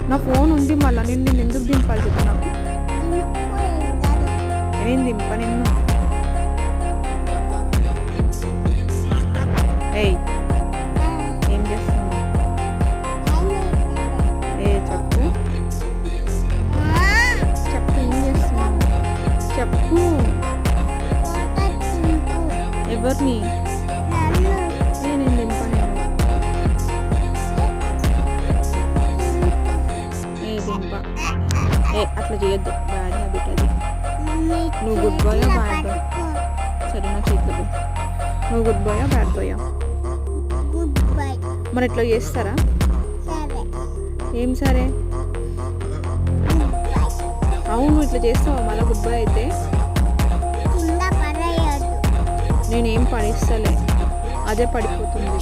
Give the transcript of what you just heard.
నా ఫోన్ ఉంది మళ్ళీ నేను ఎందుకు దింపాలి చెప్పు నాకు. నేను దింప నిన్ను. ఏయ్ ఏం చేస్తున్నావు? చెప్పు చెప్పు ఏం చేస్తున్నావు చెప్పు. ఎవరిని? నేను దింప నేను. దింప అట్లా చేయొద్దు, బ్యాడ్ హ్యాబిట్ అది. నువ్వు గుడ్ బాయా బ్యాడ్ బాయ్? సరే నా చేతులు. నువ్వు గుడ్ బాయా బ్యాడ్ బాయా? మరి ఇట్లా చేస్తారా? ఏం సరే? అవును ఇట్లా చేస్తావా మళ్ళీ గుడ్ బాయ్ అయితే? నేనేం పడిస్తలే, అదే పడిపోతుంది.